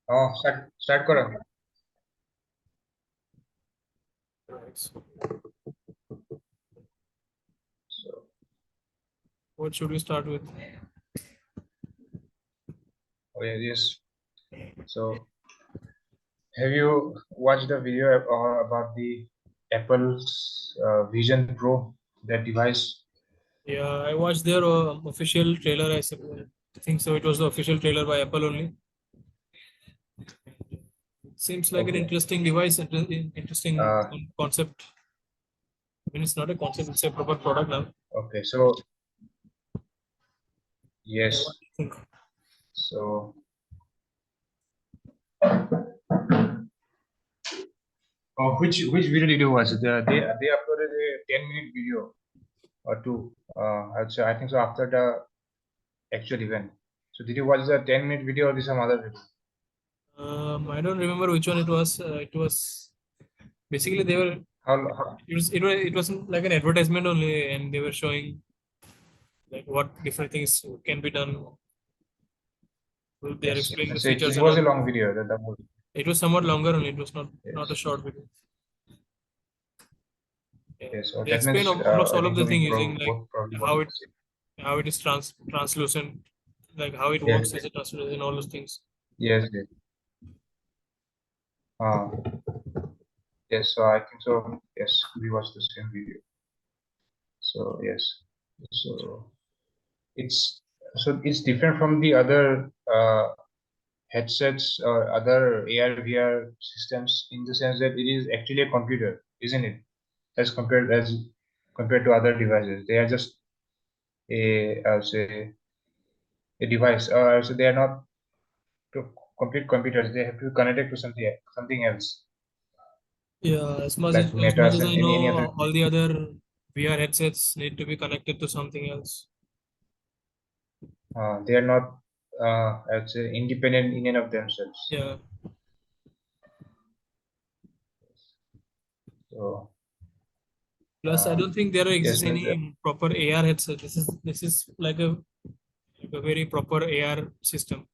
start करो. Right. So What should we start with? yes. So have you watched the video about the Apple's Vision Pro, that device? Yeah, I watched their official trailer. I think so. It was the official trailer by Apple only. Seems like an Okay. interesting device, interesting Uh, concept. I mean, it's not a concept; it's a proper product now. okay. So Yeah, yes. what do you think? So which video did you watch? They uploaded a 10-minute video or two. I think so after the actual event. So did you watch the 10-minute video or some other video? I don't remember which one it was. It was basically they were. How It wasn't like an advertisement only, and they were showing like what different things can be done. They are yes. explaining the So features it and was a all. long video. The movie. It was somewhat longer only. It was not a Yes. short video. Yeah. Yes. So They that explain means almost I all of think the so. thing We using like probably how watched it it. how it is translucent, like how it Yes. works as a translucent, all those things. Yes. Yes. Uh, yes. So I think so. Yes, we watched the same video. So yes. So it's different from the other headsets or other AR VR systems in the sense that it is actually a computer, isn't it? As compared to other devices, they are just I would say a device, or so they are not complete computers. They have to be connected to something else, Yeah, like as much Metas as and I any other. know, all the other VR headsets need to be connected to something else. They are not, I would say, independent in and of themselves. Yeah, So plus I don't think there yes, exists any proper AR headset. This is like a very proper AR system.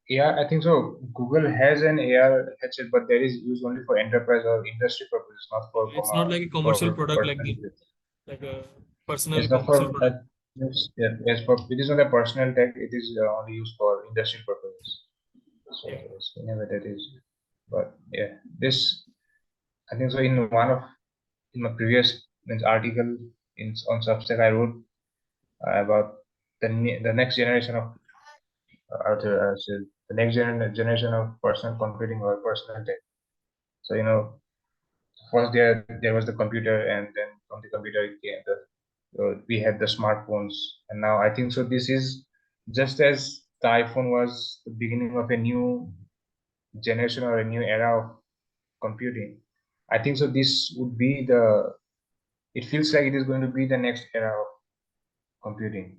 yeah, I think so. Google has an AR headset, but that is used only for enterprise or industry purposes, not for It's not like a commercial product like personal that, use. like a personal It's not commercial for product. yes, for it is not a personal tech. It is only used for industry purposes. So Yeah. yes, whenever that is, but yeah, this I think so. In my previous article on Substack, I wrote about the next generation of the next generation of personal computing or personal tech. So first there was the computer, and then from the computer it came we had the smartphones, and now I think so. This is just as the iPhone was the beginning of a new generation or a new era of computing. I think so. This would be the. It feels like it is going to be the next era of computing.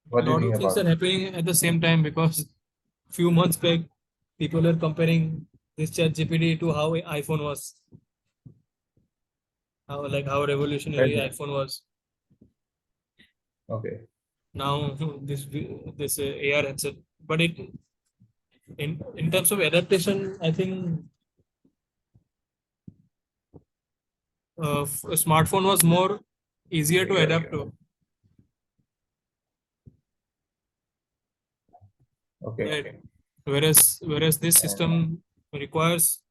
What A do you lot think of things about are it? happening at the same time because few months back people are comparing this chat GPT to how iPhone was, how revolutionary Right. iPhone was. Okay. Now this AR headset, but in terms of adaptation, I think a smartphone was more easier to Okay. Okay. adapt to. Okay. Right. Whereas this And system requires,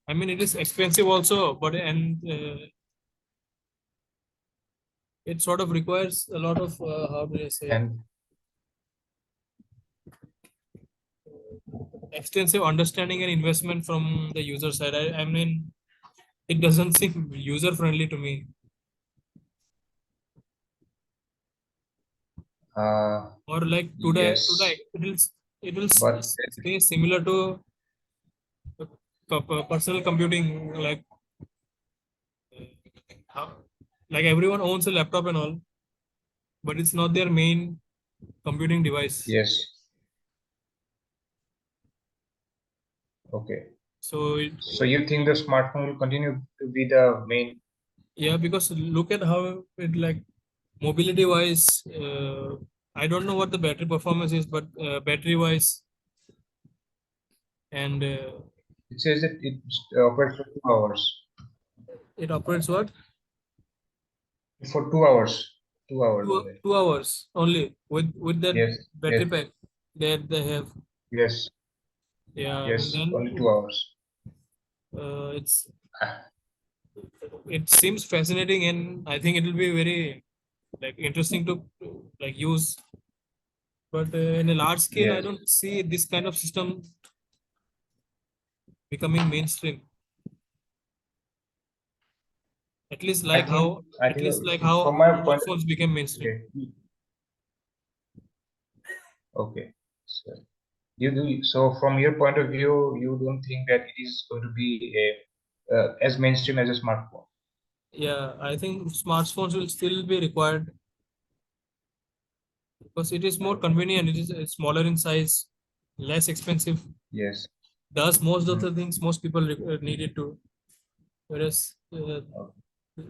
I mean, it is expensive also, but it sort of requires a lot of how do I say, and extensive understanding and investment from the user side. I mean, it doesn't seem user friendly to me. Or like today yes, it will but stay similar to personal computing, how, like everyone owns a laptop and all, but it's not their main computing device. yes. Okay. So So you think the smartphone will continue to be the main? yeah, because look at how it like mobility wise, I don't know what the battery performance is, but battery wise, and It says that it operates for 2 hours. it operates what? For 2 hours. 2 hours Two, only. 2 hours only with that Yes. battery Yes. pack that they have. Yes. Yeah, and Yes. then Only 2 hours. it's Ah, it seems fascinating, and I think it will be very like interesting to like use. But in a large scale, I yes. don't see this kind of system becoming mainstream. At least I like think. how I at think least like how from my point. smartphones became mainstream. Okay. Okay. So you do. So from your point of view, you don't think that it is going to be as mainstream as a smartphone. Yeah, I think smartphones will still be required because it is more convenient. It is smaller in size, less expensive. Yes. Does most of Mm. the things most people need it to. Whereas, Okay.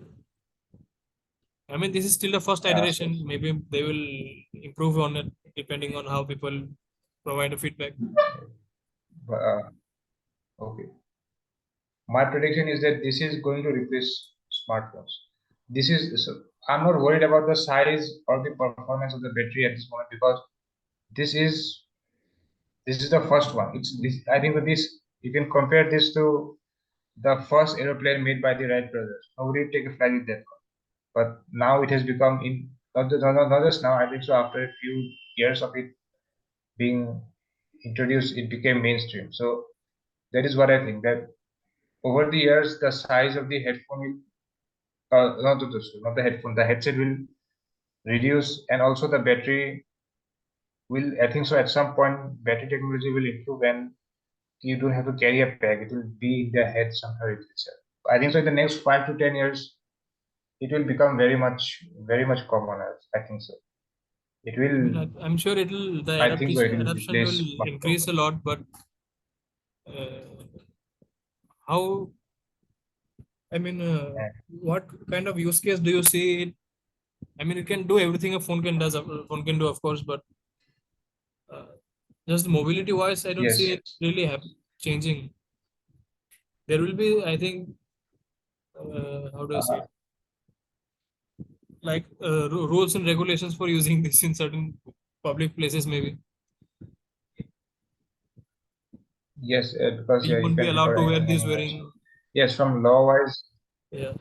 I mean, this is still the first So, iteration. Maybe they will improve on it depending on how people provide a feedback. okay. My prediction is that this is going to replace smartphones. This is so I'm not worried about the size or the performance of the battery at this moment because this is this is the first one. It's this. I think that this you can compare this to the first aeroplane made by the Wright brothers. Nobody take a flight with that one. But now it has become in not just now. I think so. After a few years of it being introduced, it became mainstream. So that is what I think. That over the years, the size of the headphone will not the headphone, the headset will reduce, and also the battery will. I think so. At some point, battery technology will improve, and you don't have to carry a pack. It will be in the head somewhere itself. I think so. In the next 5 to 10 years, it will become very much common. I think so. It I mean, will. I'm sure it'll the I think so. It will adaptation will replace smartphone. increase a lot, but how? I mean, Yeah. what kind of use case do you see? I mean, it can do everything a phone can do, of course, but uh, just mobility wise, I don't see Yes. it really changing. There will be, I think, how do I say Uh, it? Like rules and regulations for using this in certain public places, maybe. yes, because You you won't be can allowed record to wear anything this anywhere. So wearing. yes, from law wise, Yeah.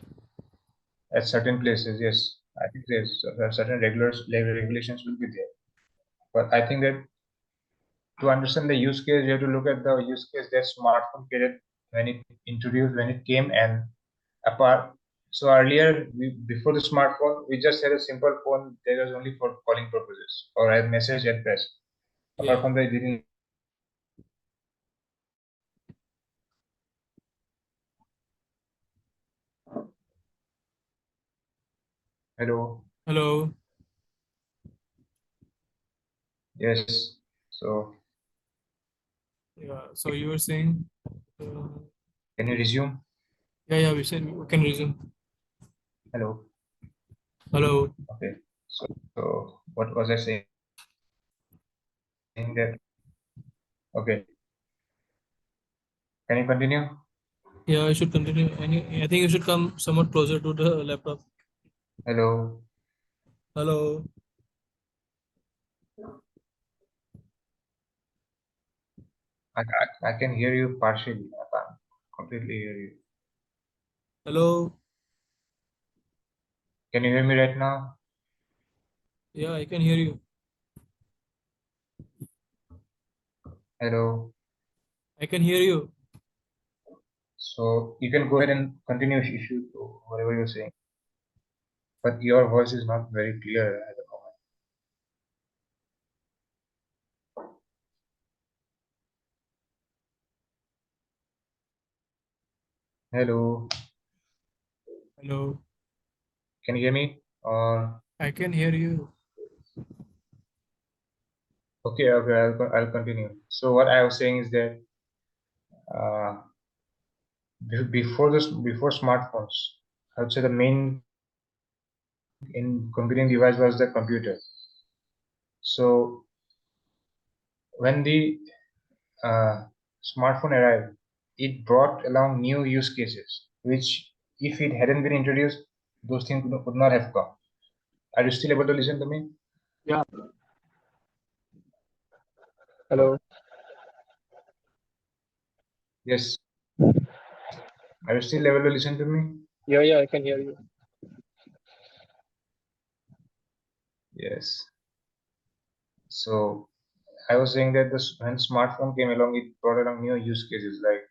at certain places, yes, I think there are certain regulations will be there. But I think that to understand the use case, you have to look at the use case that smartphone created when it came, and apart. So earlier, before the smartphone, we just had a simple phone that was only for calling purposes or a message at best. Apart Yeah. from that, it didn't. Hello. Hello. Yes. So Yeah. So you were saying, uh, can you resume? yeah, we said we can resume. Hello. Hello. Okay. So what was I saying? That okay. Can you continue? Yeah, I should continue. I think you should come somewhat closer to the laptop. Hello. Hello. I can hear you partially. I can't completely hear you. Hello. Can you hear me right now? Yeah, I can hear you. Hello. I can hear you. So you can go ahead and continue if you whatever you're saying. But your voice is not very clear at the moment. Hello. Hello. Can you hear me? I can hear you. Okay, okay, I'll continue. So what I was saying is that uh, before smartphones, I would say the main in computing device was the computer. So when the smartphone arrived, it brought along new use cases, which if it hadn't been introduced, those things would not have come. Are you still able to listen to me? Yeah. Hello. Yes. Are you still able to listen to me? Yeah, I can hear you. Yes. So I was saying that when smartphone came along, it brought along new use cases, like,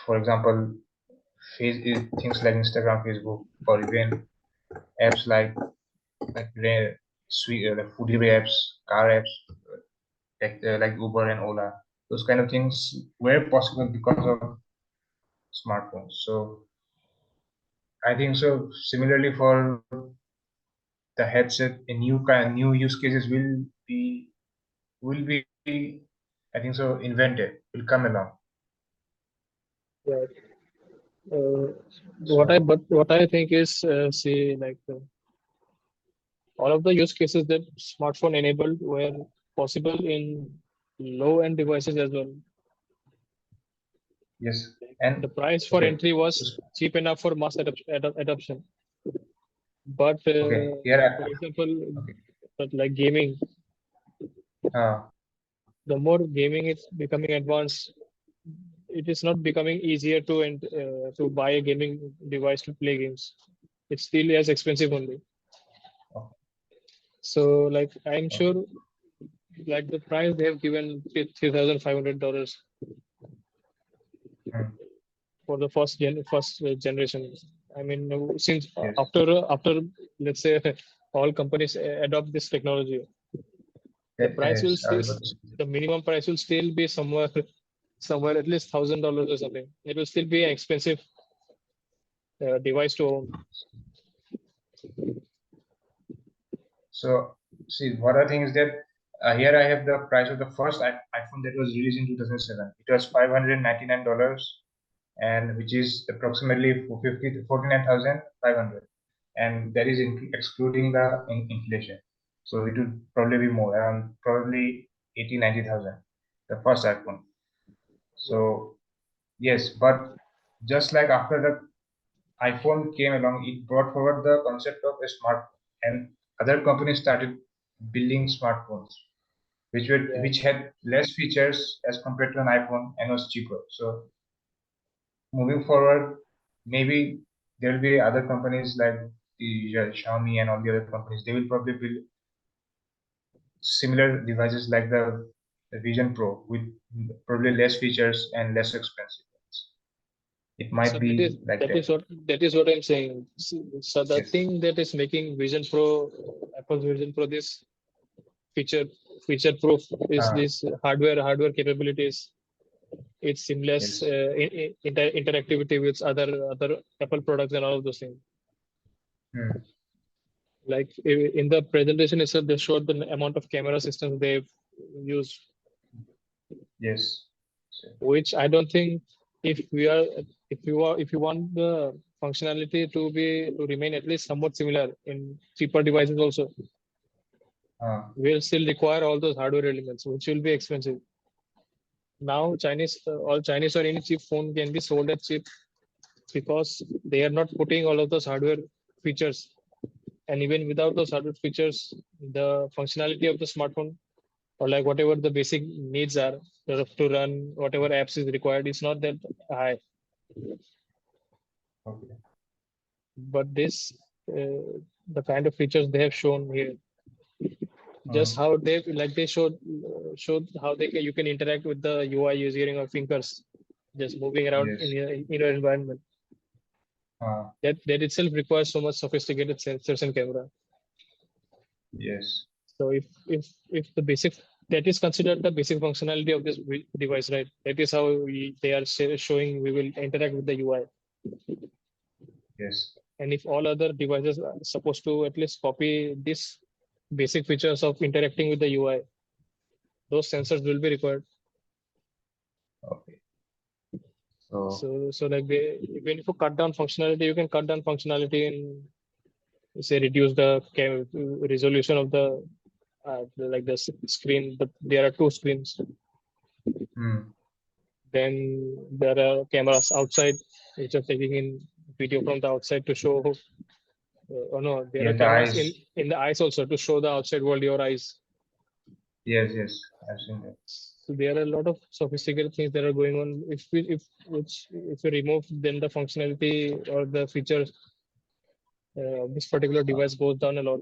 for example, things like Instagram, Facebook, or even apps like like food delivery apps, car apps, like Uber and Ola. Those kind of things were possible because of smartphones. So I think so. Similarly, for the headset, new use cases will be I think so invented, will come along. Yeah. So What I think is, see, like all of the use cases that smartphone enabled were possible in low-end devices as well. yes, The and price for okay, entry was cheap enough for mass adoption. But okay, here for example, okay, but like gaming, uh, the more gaming is becoming advanced, it is not becoming easier to buy a gaming device to play games. It's still as expensive only. okay, So like I'm sure like the price they have given $3,500 hmm, for the first generation. I mean, since yes, after let's say all companies adopt this technology, the price will yes, I still was about to say that. the minimum price will still be somewhere at least $1,000 or something. It will still be an expensive device to own. So see, what I think is that here I have the price of the first iPhone that was released in 2007. It was $599, and which is approximately 49,500, and that is excluding the inflation. So it would probably be more, around probably 80,000-90,000, the first iPhone. Yeah. So yes, but just like after the iPhone came along, it brought forward the concept of a smartphone, and other companies started building smartphones, Yeah. which had less features as compared to an iPhone and was cheaper. So moving forward, maybe there will be other companies like the Xiaomi and all the other companies. They will probably build similar devices like the Vision Pro with probably less features and less expensive ones. It So might be like that. that is what I'm saying. So the Yes. thing that is making Vision Pro, Apple's Vision Pro, this feature feature proof is Uh, this hardware capabilities. It's seamless yes. interactivity with other Apple products and all of those things. Hmm. Like in the presentation itself, they showed the amount of camera systems they've used, Yes. So, which I don't think if we are if you want the functionality to remain at least somewhat similar in cheaper devices also, will still require all those hardware elements, which will be expensive. Now all Chinese or any cheap phone can be sold at cheap because they are not putting all of those hardware features. And even without those hardware features, the functionality of the smartphone or like whatever the basic needs are to run whatever apps is required is not that high. okay. But this, the kind of features they have shown here, just Hmm. how they showed how you can interact with the UI using your fingers, just moving around Yes. in your environment. That itself requires so much sophisticated sensors and camera. Yes. So if the basic that is considered the basic functionality of this device, right? That is how they are showing we will interact with the UI. Yes. And if all other devices are supposed to at least copy this basic features of interacting with the UI, those sensors will be required. Okay. So So like even if you cut down functionality, you can cut down functionality in say reduce the resolution of the like the screen, but there are two screens. Hmm. Then there are cameras outside which are taking in video from the outside to show. Oh no, there Yeah, are the cameras eyes. in the eyes also to show the outside world your eyes. Yes, yes, I've seen that. So there are a lot of sophisticated things that are going on. If we remove, then the functionality or the features of this particular device goes down a lot.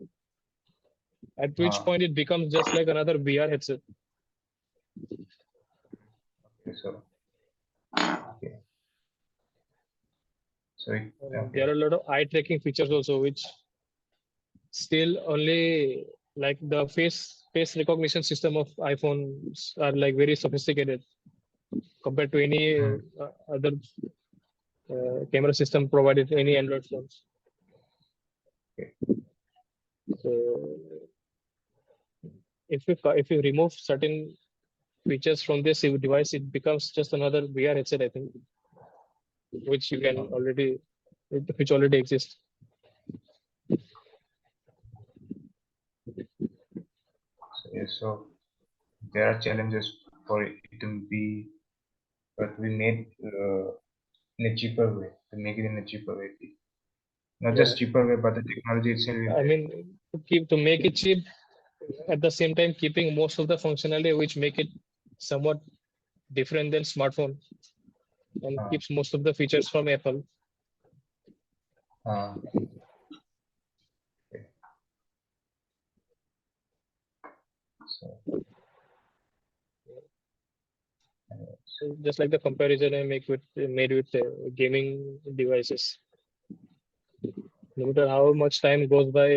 At which Ah. point it becomes just like another VR headset. Okay, so okay. So okay. There are a lot of eye tracking features also, which still only like the face recognition system of iPhones are like very sophisticated compared to any Hmm. other camera system provided in any Android phones. Okay. So if you remove certain features from this device, it becomes just another VR headset, I think, which you can which already exists. Yes, so there are challenges for it to be, but we made in a cheaper way, to make it in a cheaper way. Not just cheaper way, but the technology itself. I mean, to make it cheap, at the same time keeping most of the functionality which make it somewhat different than smartphone, and keeps most of the features from Apple. Okay. So just like the comparison I made with gaming devices. No matter how much time goes by,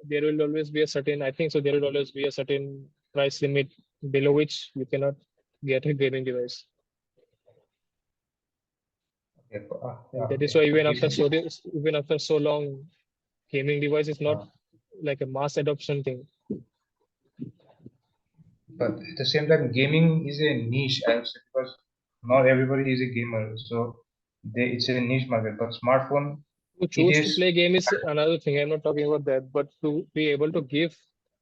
there will always be a certain, I think so, there will always be a certain price limit below which you cannot get a gaming device. Okay. That is why even after so long, gaming device is not like a mass adoption thing. But at the same time, gaming is a niche, I would say, because not everybody is a gamer. So it's a niche market. But smartphone, To choose to play game is another thing. I'm not talking about that, but to be able to give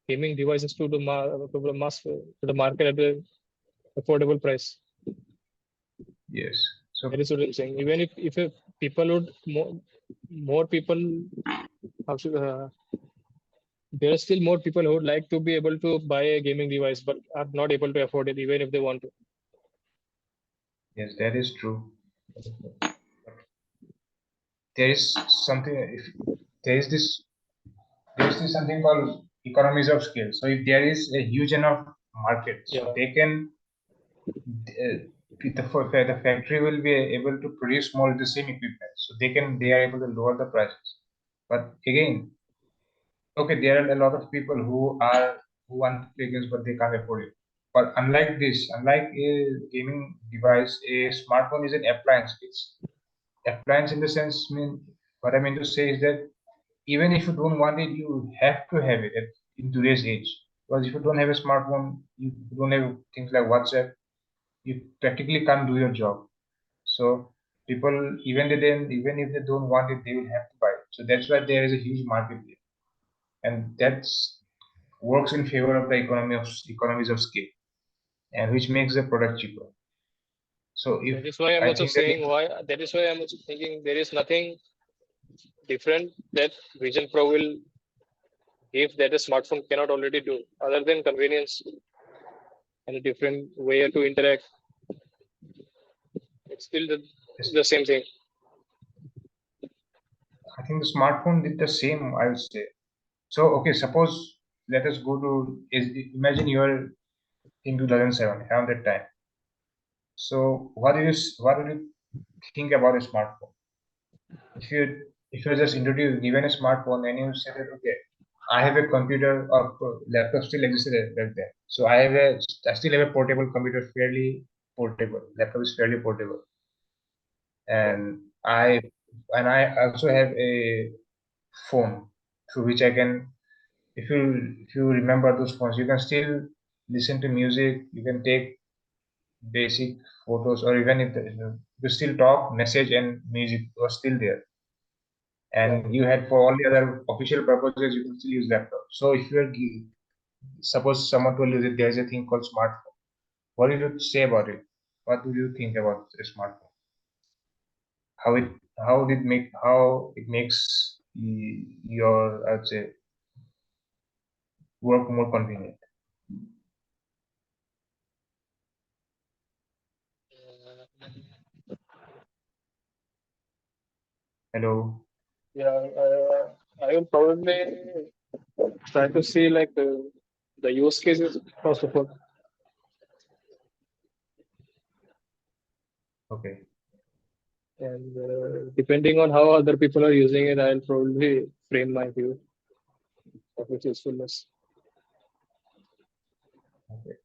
gaming devices to the market at an affordable price. Yes. So that is what I'm saying. Even if people would more people, there are still more people who would like to be able to buy a gaming device but are not able to afford it, even if they want to. Yes, that is true. There is something. There's this something called economies of scale. So if there is a huge enough market, so they can the factory will be able to produce more of the same equipment, so they are able to lower the prices. But again, okay, there are a lot of people who want to play games but they can't afford it. But unlike a gaming device, a smartphone is an appliance. It's appliance in the sense, what I mean to say is that even if you don't want it, you have to have it in today's age. Because if you don't have a smartphone, you don't have things like WhatsApp, you practically can't do your job. So people, even if they don't want it, they will have to buy it. So that's why there is a huge market there, and that's works in favor of the economies of scale, and which makes the product cheaper. So if that is why I'm I also think saying that is why I'm also thinking there is nothing different that Vision Pro will give that a smartphone cannot already do, other than convenience and a different way to interact. It's still the same thing. I think the smartphone did the same, I would say. So okay, suppose let us go to imagine you are in 2007 around that time. So what do you think about a smartphone? If you're just introduced given a smartphone and you say that okay, I have a computer or laptop still existed back then. So I still have a portable computer, fairly portable. Laptop is fairly portable, and I also have a phone through which I can. If you remember those phones, you can still listen to music. You can take basic photos, or even if you still talk, message, and music was still there. and you had for all the other official purposes, you can still use laptop. So if you're suppose someone told you that there's a thing called smartphone, what do you say about it? What do you think about a smartphone? How it makes your, I'd say, work more convenient? Hello. Yeah, I will probably try to see like the use cases first of all. Okay. And depending on how other people are using it, I'll probably frame my view of its usefulness. Okay.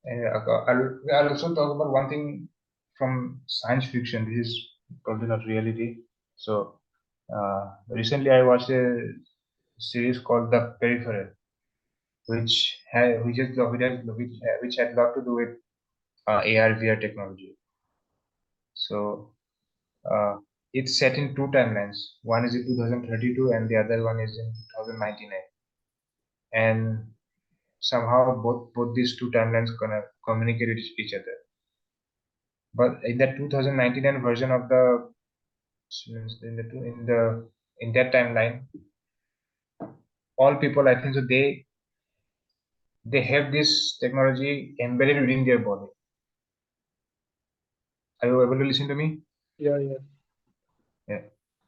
I'll also talk about one thing from science fiction. This is probably not reality. So recently I watched a series called The Peripheral, which had a lot to do with AR VR technology. So it's set in two timelines. One is in 2032 and the other one is in 2099. And somehow both these two timelines gonna communicate with each other. But in that 2099 version of the in that timeline, all people, I think so, they have this technology embedded within their body. Are you able to listen to me? Yeah. Yeah.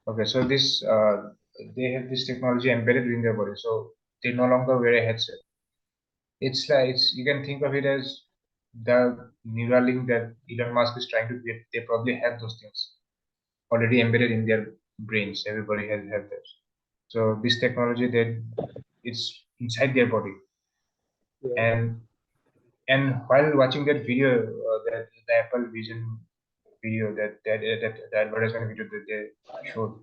Okay. So they have this technology embedded within their body, so they no longer wear a headset. It's like you can think of it as the Neuralink that Elon Musk is trying to get. They probably have those things already embedded in their brains. Everybody has that. So this technology that it's inside their body, Yeah. and while watching that video, that the Apple Vision video, that the advertisement video that they showed,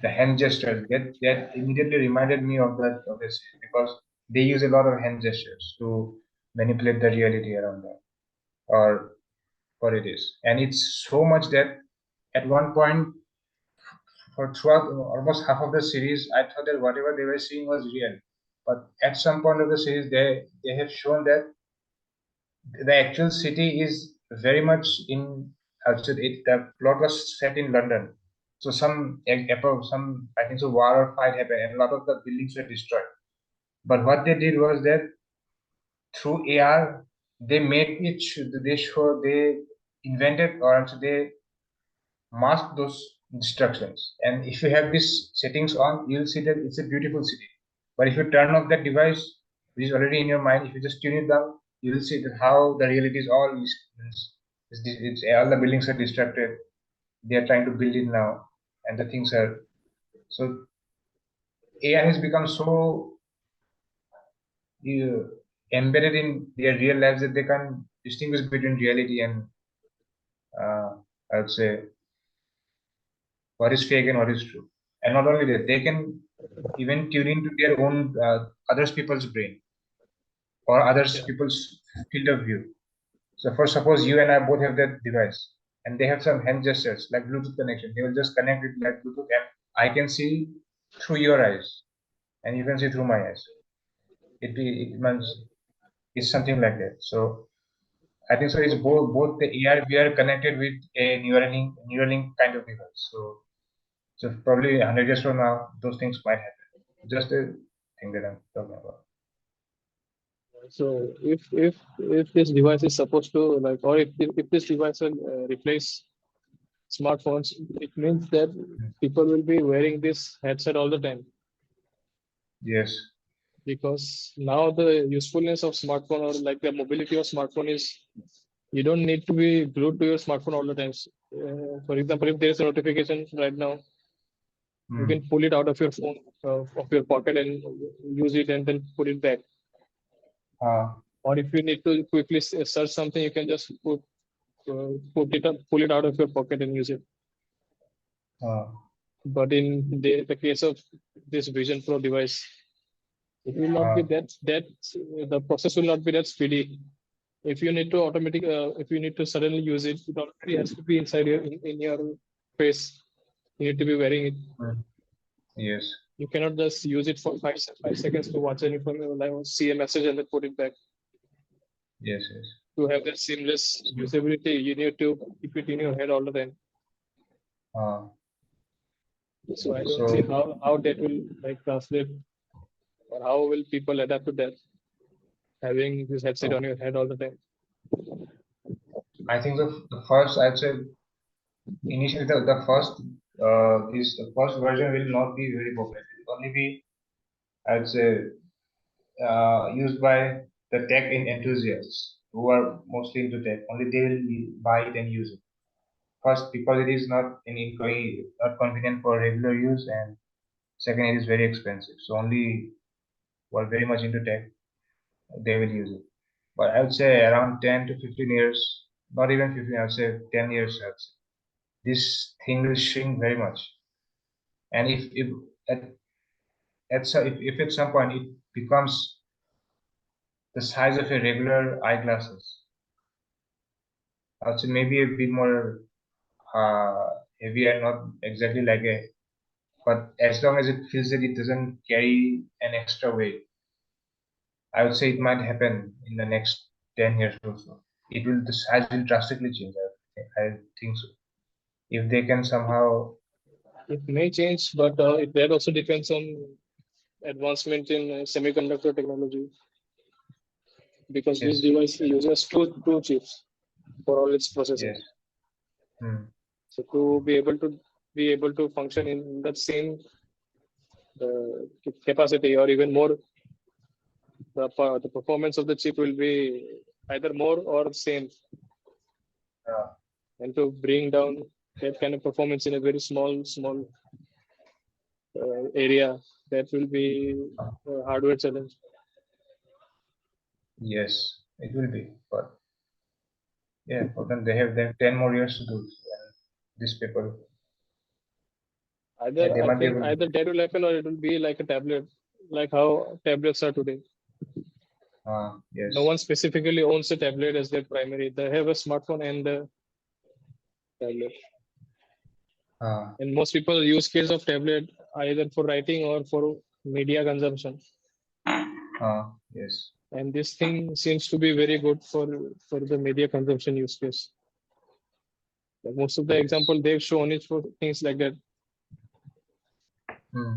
the hand gestures that immediately reminded me of this, because they use a lot of hand gestures to manipulate the reality around them, or what it is. And it's so much that at one point, for throughout almost half of the series, I thought that whatever they were seeing was real. But at some point of the series, they have shown that the actual city is very much in. The plot was set in London, so some I think so war or fight happened, and a lot of the buildings were destroyed. But what they did was that through AR, they invented, or also they mask those destructions. And if you have these settings on, you'll see that it's a beautiful city. But if you turn off that device, which is already in your mind, if you just tune it down, you will see that how the reality is all the buildings are destructed. They are trying to build it now, and the things are so. AI has become so uh, embedded in their real lives that they can't distinguish between reality and I would say what is fake and what is true. And not only that, they can even tune into their own others people's brain or others Yeah. people's field of view. So, for suppose you and I both have that device, and they have some hand gestures like Bluetooth connection. They will just connect it like Bluetooth, and I can see through your eyes, and you can see through my eyes. It means it's something like that. So I think so. It's both the AR VR connected with a Neuralink kind of device. So probably 100 years from now, those things might happen. Just a thing that I'm talking about. So if this device is supposed to like, or if this device will replace smartphones, it means that people will be wearing this headset all the time, Yes. because now the usefulness of smartphone, or like the mobility of smartphone, is you don't need to be glued to your smartphone all the time. For example, if there is a notification right now, you can pull it out of your phone, of your pocket, and use it, and then put it back. Or if you need to quickly search something, you can just pull it out of your pocket and use it. But in the case of this Vision Pro device, it will not be that the process will not be that speedy. If you need to if you need to suddenly use it, it already has to be inside in your face. You need to be wearing it. Yes. You cannot just use it for 5 seconds to watch any film, like see a message and then put it back. Yes. Yes. To have that seamless usability, you need to keep it in your head all the time. Uh, So I don't So- see how that will like translate, or how will people adapt to that, having this headset on your head all the time. I think the first, I'd say, initially the first version will not be very popular. It will only be, I'd say, used by the tech enthusiasts who are mostly into tech. Only they will buy it and use it. First, because it is not not convenient for regular use, and second, it is very expensive. So only who are very much into tech, they will use it. But I would say around 10 to 15 years, not even 15, I would say 10 years, I would say, this thing will shrink very much. And if at some point it becomes the size of a regular eyeglasses, I would say maybe a bit more heavy and not exactly like a, but as long as it feels that it doesn't carry an extra weight, I would say it might happen in the next 10 years or so. The size will drastically change. I think so. If they can somehow, It may change, but that also depends on advancement in semiconductor technology, because this yes, device uses two chips for all its processing. yes, hmm, So to be able to function in that same capacity or even more, the performance of the chip will be either more or same. uh, And to bring down that kind of performance in a very small area, that will be a hardware challenge. yes, it will be. But yeah, for them they have then 10 more years to do. And this paper, Either they I might be think able to. either that will happen, or it will be like a tablet, like how tablets are today. Yes, No one specifically owns a tablet as their primary. They have a smartphone and a tablet. And most people use case of tablet either for writing or for media consumption. yes, And this thing seems to be very good for the media consumption use case. Like most of the Yes. example they've shown is for things like that. Hmm.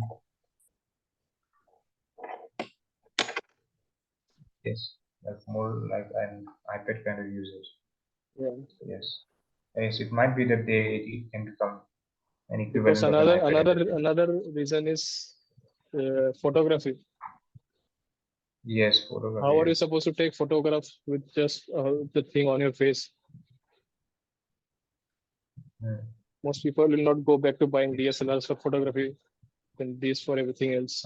Yes, that's more like an iPad kind of usage. Yeah. Yes, yes, it might be that it can become an Because equivalent of an iPad. another reason is photography. Yes, photography. How are you Yes. supposed to take photographs with just the thing on your face? Hmm. Most people will not go back to buying DSLRs for photography and these for everything else.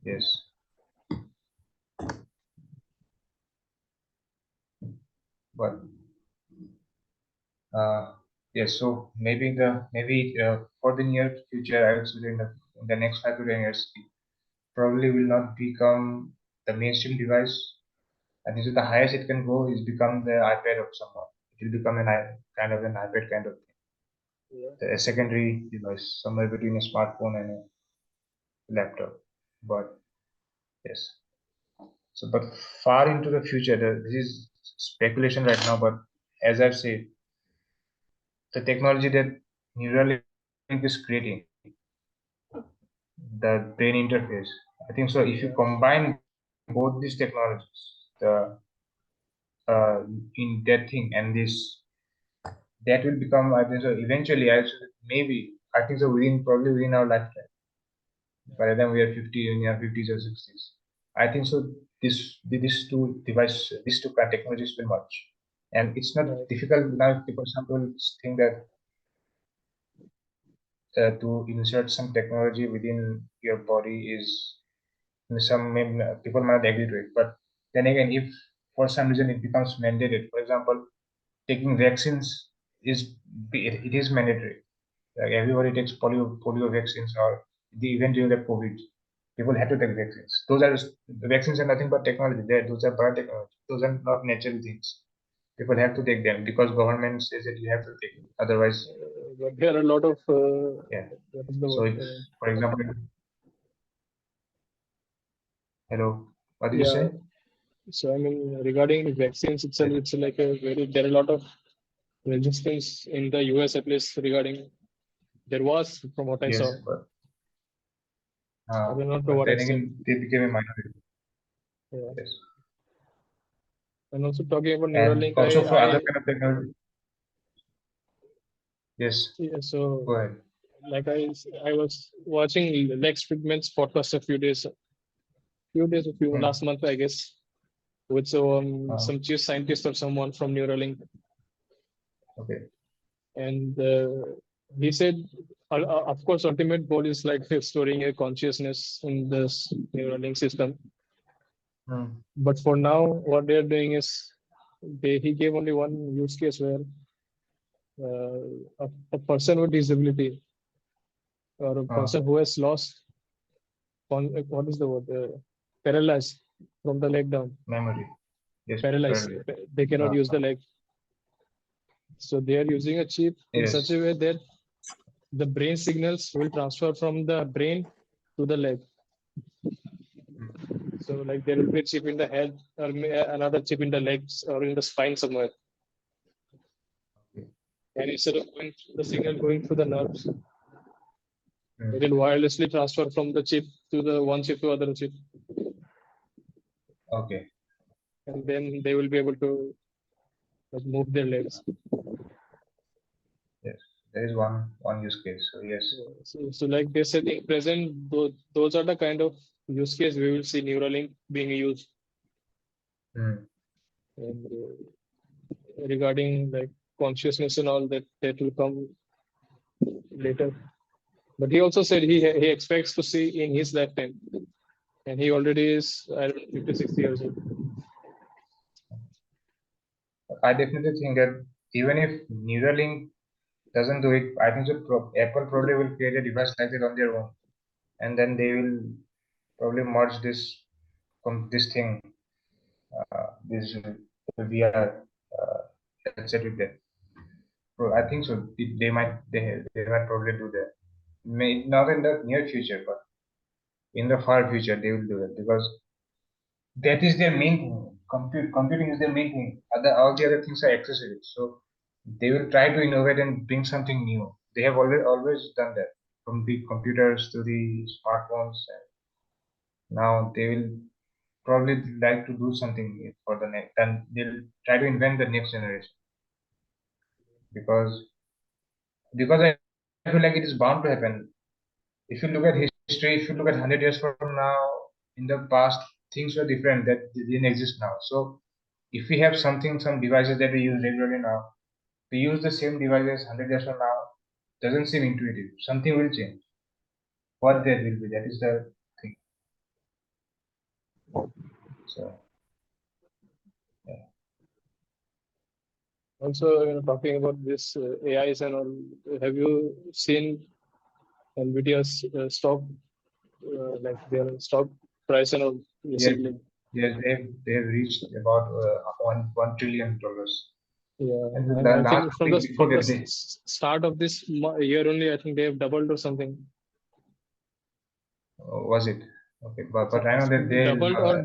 Yes. But yes, so maybe for the near future, I would say in the next 5 to 10 years, it probably will not become the mainstream device. I think so the highest it can go is become the iPad of someone. It will become kind of an iPad kind of thing. Yeah. A secondary device, somewhere between a smartphone and a laptop. But yes. So, but far into the future, this is speculation right now. But as I've said, the technology that Neuralink is creating, the brain interface, I think so. If you combine both these technologies, the in that thing and this, that will become, I think so. Eventually, I think so. Probably within our lifetime, by the time we are 50, in our 50s or 60s, I think so. These two technologies will merge, and it's not difficult now. For example, think that to insert some technology within your body is people might not agree to it, but then again, if for some reason it becomes mandated, for example, taking vaccines it is mandatory. Like everybody takes polio vaccines, or even during the COVID. People have to take vaccines. The vaccines are nothing but technology. Those are biotechnology. Those are not natural things. People have to take them because government says that you have to take it. Otherwise, But there are a lot of yeah. what is the So word? if, for example, hello, what did you Yeah. say? So I mean, regarding vaccines itself, it's like a very there are a lot of resistance in the US at least regarding. There was from what I Yes, saw. I don't know to but what then extent. again, they became a minority. Yeah. Yes. And also talking about And Neuralink, also for I other kind of technology. Yes, yeah, so go ahead. like I was watching Lex Fridman's podcast a few Hmm. last month I guess with some chief scientist or someone from Neuralink, Okay. and he said, of course, ultimate goal is like storing a consciousness in this Neuralink system. Hmm. But for now, what they're doing is he gave only one use case where a person with disability or a person who has lost what is the word paralyzed from the leg down, Memory. Yes, paralyzed, paralyzed. they cannot use the leg, so they are using a chip in such a Yes. way that the brain signals will transfer from the brain to the leg. So like there will be a chip in the head or another chip in the legs or in the spine somewhere, Okay. and instead of the signal going through the nerves, Hmm. it will wirelessly transfer from the chip to the one chip to other chip, Okay. and then they will be able to like, move their legs. Yes. There is one use case. So yes. So like they said, in present, those are the kind of use case we will see Neuralink being used. Hmm. And regarding like consciousness and all that will come later. But he also said he expects to see in his lifetime, and he already is I don't know, 50, 60 years old. I definitely think that even if Neuralink doesn't do it, I think so Apple probably will create a device like it on their own, and then they will probably merge this thing, this VR headset with that. So I think so. They might probably do that. Not in the near future, but in the far future they will do it because that is their main thing. Computing is their main thing. All the other things are accessories. So they will try to innovate and bring something new. They have always done that, from the computers to the smartphones, and now they will probably like to do something for the next. And they'll try to invent the next generation because I feel like it is bound to happen. If you look at history, if you look at 100 years from now, in the past, things were different that didn't exist now. So if we have some devices that we use regularly now, to use the same devices 100 years from now doesn't seem intuitive. Something will change. What that will be, that is the thing. So, yeah. Also, talking about this AIs and all, have you seen NVIDIA's stock, like their stock price and all Yes, recently? yes, they've reached about $1 trillion. Yeah, And the and I last think from week before the that, they start of this year only, I think they have doubled or something. was it okay? But I know that they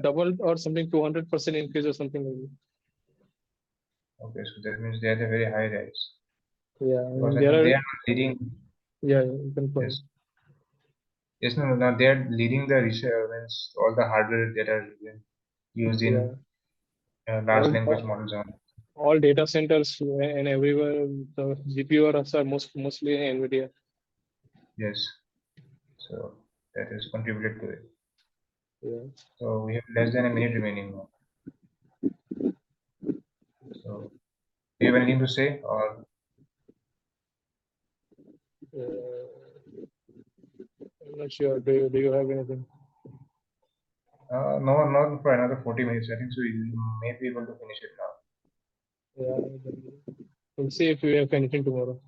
doubled or something 200% increase or something like that. okay. So that means they had a very high rise. Yeah, Because and I there think are they are leading. yeah, you can point. Yes, yes, no, they are leading the research, means all the hardware that are used Yeah, in large language all, models. all data centers and everywhere the GPUs are mostly NVIDIA. Yes, so that has contributed to it. Yeah. So we have less than a minute remaining now. So do you have anything to say, or I'm not sure. Do you have anything? no, not for another 40 minutes? I think so. We may be able to finish it now. Yeah, we'll see if we have anything tomorrow.